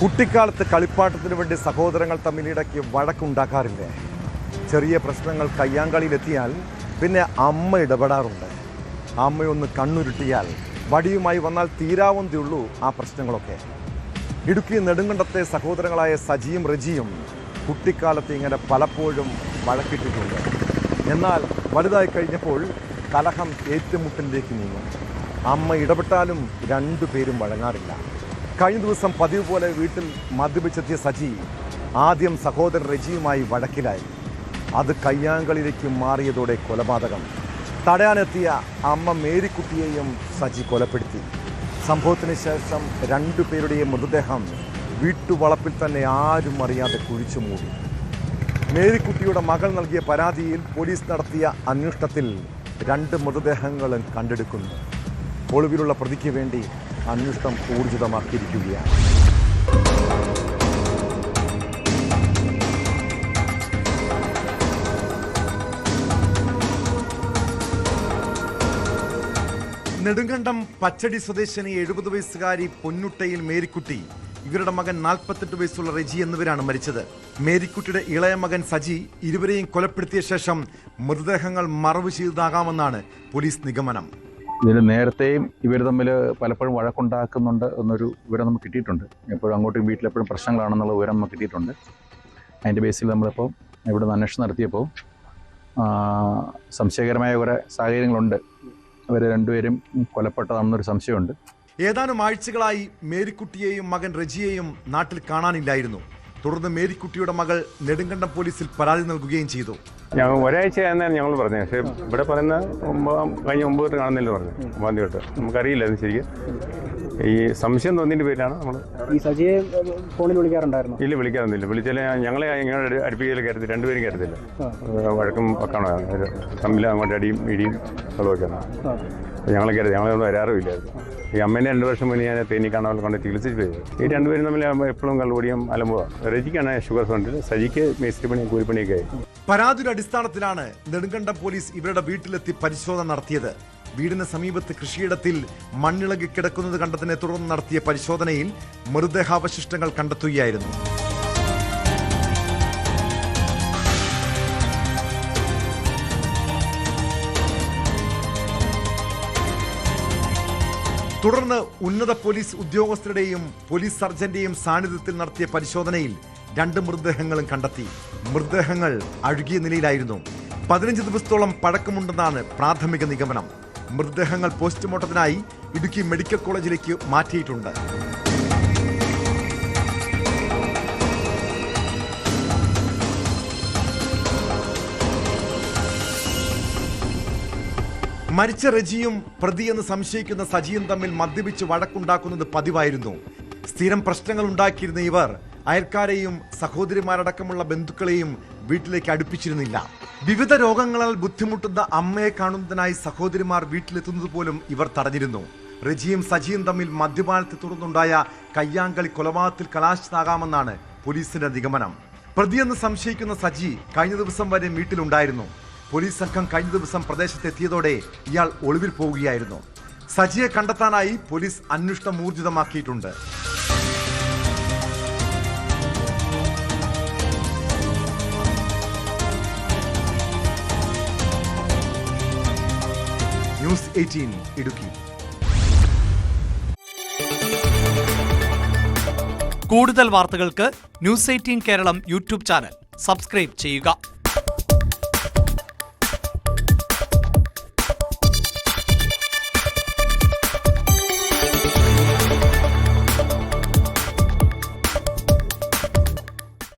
കുട്ടിക്കാലത്ത് കളിപ്പാട്ടത്തിന് വേണ്ടി സഹോദരങ്ങൾ തമ്മിലിടയ്ക്ക് വഴക്കുണ്ടാക്കാറില്ലേ? ചെറിയ പ്രശ്നങ്ങൾ കയ്യാങ്കളിയിലെത്തിയാൽ പിന്നെ അമ്മ ഇടപെടാറുണ്ട്. അമ്മയൊന്ന് കണ്ണുരുട്ടിയാൽ വടിയുമായി വന്നാൽ തീരാവുന്നതേയുള്ളൂ ആ പ്രശ്നങ്ങളൊക്കെ. ഇടുക്കി നെടുങ്കണ്ടത്തെ സഹോദരങ്ങളായ സജിയും റജിയും കുട്ടിക്കാലത്ത് ഇങ്ങനെ പലപ്പോഴും വഴക്കിട്ടിട്ടുണ്ട്. എന്നാൽ വലുതായി കഴിഞ്ഞപ്പോൾ കലഹം ഏറ്റുമുട്ടലിലേക്ക് നീങ്ങും. അമ്മ ഇടപെട്ടാലും രണ്ടുപേരും വഴങ്ങാറില്ല. കഴിഞ്ഞ ദിവസം പതിവ് പോലെ വീട്ടിൽ മദ്യപിച്ചെത്തിയ സജി ആദ്യം സഹോദരൻ റജിയുമായി വഴക്കിലായി. അത് കയ്യാങ്കളിലേക്ക് മാറിയതോടെ കൊലപാതകം. തടയാനെത്തിയ അമ്മ മേരിക്കുട്ടിയെയും സജി കൊലപ്പെടുത്തി. സംഭവത്തിന് ശേഷം രണ്ടുപേരുടെയും മൃതദേഹം വീട്ടുവളപ്പിൽ തന്നെ ആരും അറിയാതെ കുഴിച്ചു മൂടി. മേരിക്കുട്ടിയുടെ മകൾ നൽകിയ പരാതിയിൽ പോലീസ് നടത്തിയ അന്വേഷണത്തിൽ 2 മൃതദേഹങ്ങളും കണ്ടെടുക്കുന്നു. ഒളിവിലുള്ള പ്രതിക്ക് വേണ്ടി അന്വേഷണം ഊർജിതമാക്കിയിരിക്കുകയാണ്. നെടുങ്കണ്ടം പച്ചടി സ്വദേശിനി 70 വയസ്സുകാരി പൊന്നുട്ടയിൽ മേരിക്കുട്ടി, ഇവരുടെ മകൻ 48 വയസ്സുള്ള റെജി എന്നിവരാണ് മരിച്ചത്. മേരിക്കുട്ടിയുടെ ഇളയ മകൻ സജി ഇരുവരെയും കൊലപ്പെടുത്തിയ ശേഷം മൃതദേഹങ്ങൾ മറവ് ചെയ്തതാകാമെന്നാണ് പോലീസ് നിഗമനം. ഇതിന് നേരത്തെയും ഇവർ തമ്മിൽ പലപ്പോഴും വഴക്കുണ്ടാക്കുന്നുണ്ട് എന്നൊരു വിവരം നമുക്ക് കിട്ടിയിട്ടുണ്ട്. എപ്പോഴും അങ്ങോട്ടും വീട്ടിലെപ്പോഴും പ്രശ്നങ്ങളാണെന്നുള്ള വിവരം നമുക്ക് കിട്ടിയിട്ടുണ്ട്. അതിൻ്റെ ബേസിൽ നമ്മളിപ്പോൾ ഇവിടുന്ന് അന്വേഷണം നടത്തിയപ്പോൾ സംശയകരമായ കുറേ സാഹചര്യങ്ങളുണ്ട്. അവർ രണ്ടുപേരും കൊലപ്പെട്ടതാണെന്നൊരു സംശയമുണ്ട്. ഏതാനും ആഴ്ചകളായി മേരിക്കുട്ടിയെയും മകൻ റജിയെയും നാട്ടിൽ കാണാനില്ലായിരുന്നു. തുടർന്ന് മേരിക്കുട്ടിയുടെ മകൾ നെടുങ്കണ്ടം പോലീസിൽ പരാതി നൽകുകയും ചെയ്തു. ഒരാഴ്ചയാണെന്നാണ് ഞങ്ങൾ പറഞ്ഞത്. പക്ഷേ ഇവിടെ പറയുന്ന കഴിഞ്ഞ 9 തൊട്ട് കാണുന്നില്ല പറഞ്ഞു. 9 തൊട്ട് നമുക്കറിയില്ലായിരുന്നു ശരിക്കും. ഈ സംശയം തോന്നിൻ്റെ പേരിലാണ് നമ്മൾ ഈ സജിയെ ഫോണിൽ വിളിക്കാറുണ്ടായിരുന്നു. ഇല്ല, വിളിക്കാറൊന്നുമില്ല. വിളിച്ചാൽ ഞങ്ങളെ ഇങ്ങനെ അടുപ്പിക്കൽ കയറത്തില്ല, രണ്ടുപേരും കയറത്തില്ല. വഴക്കും വെക്കാണോ തമ്മിൽ അങ്ങോട്ട് അടിയും ഇടിയും വെള്ളമൊക്കെയാണ്. ഞങ്ങളെ കയറി ഞങ്ങളൊന്നും വരാറുമില്ലായിരുന്നു. ഈ അമ്മേനെ 2 വർഷം മുന്നേ ഞാൻ തേനി കാണാൻ കൊണ്ട് ചികിത്സിച്ച് പോയി. ഈ രണ്ടുപേരും തമ്മിൽ എപ്പോഴും കള്ളുപടിയും അലമ്പുവാണ്. റജിക്കാണ് ഷുഗർ ഫ്രണ്ടിൽ, സജിക്ക് മേസ്ത്രി പണിയും കൂലിപ്പണിയൊക്കെ ആയി. പരാതിയുടെ അടിസ്ഥാനത്തിലാണ് നെടുങ്കണ്ടം പോലീസ് ഇവരുടെ വീട്ടിലെത്തി പരിശോധന നടത്തിയത്. വീടിന് സമീപത്ത് കൃഷിയിടത്തിൽ മണ്ണിളകി കിടക്കുന്നത് കണ്ടതിനെ തുടർന്ന് നടത്തിയ പരിശോധനയിൽ മൃതദേഹാവശിഷ്ടങ്ങൾ കണ്ടെത്തുകയായിരുന്നു. തുടർന്ന് ഉന്നത പോലീസ് ഉദ്യോഗസ്ഥരുടെയും പോലീസ് സർജന്റെയും സാന്നിധ്യത്തിൽ നടത്തിയ പരിശോധനയിൽ 2 മൃതദേഹങ്ങളും കണ്ടെത്തി. മൃതദേഹങ്ങൾ അഴുകിയ നിലയിലായിരുന്നു. 15 ദിവസത്തോളം പഴക്കമുണ്ടെന്നാണ് പ്രാഥമിക നിഗമനം. മൃതദേഹങ്ങൾ പോസ്റ്റ്മോർട്ടത്തിനായി ഇടുക്കി മെഡിക്കൽ കോളേജിലേക്ക് മാറ്റിയിട്ടുണ്ട്. മരിച്ച റജിയും പ്രതിയെന്ന് സംശയിക്കുന്ന സജിയും തമ്മിൽ മദ്യപിച്ച് വഴക്കുണ്ടാക്കുന്നത് പതിവായിരുന്നു. സ്ഥിരം പ്രശ്നങ്ങൾ ഉണ്ടാക്കിയിരുന്ന ഇവർ അയൽക്കാരെയും സഹോദരിമാരടക്കമുള്ള ബന്ധുക്കളെയും വീട്ടിലേക്ക് അടുപ്പിച്ചിരുന്നില്ല. വിവിധ രോഗങ്ങളാൽ ബുദ്ധിമുട്ടുന്ന അമ്മയെ കാണുന്നതിനായി സഹോദരിമാർ വീട്ടിലെത്തുന്നത് പോലും ഇവർ തടഞ്ഞിരുന്നു. റജിയും സജിയും തമ്മിൽ മദ്യപാനത്തെ തുടർന്നുണ്ടായ കയ്യാങ്കളി കൊലപാതകത്തിൽ കലാശിതാകാമെന്നാണ് പോലീസിന്റെ നിഗമനം. പ്രതിയെന്ന് സംശയിക്കുന്ന സജി കഴിഞ്ഞ ദിവസം വരെ വീട്ടിലുണ്ടായിരുന്നു. പോലീസ് സംഘം കഴിഞ്ഞ ദിവസം പ്രദേശത്തെത്തിയതോടെ ഇയാൾ ഒളിവിൽ പോവുകയായിരുന്നു. സജിയെ കണ്ടെത്താനായി പോലീസ് അന്വേഷണം ഊർജിതമാക്കിയിട്ടുണ്ട്. ന്യൂസ് 18 ഇടുക്കി. കൂടുതൽ വാർത്തകൾക്ക് news 18 Keralam YouTube channel subscribe ചെയ്യുക.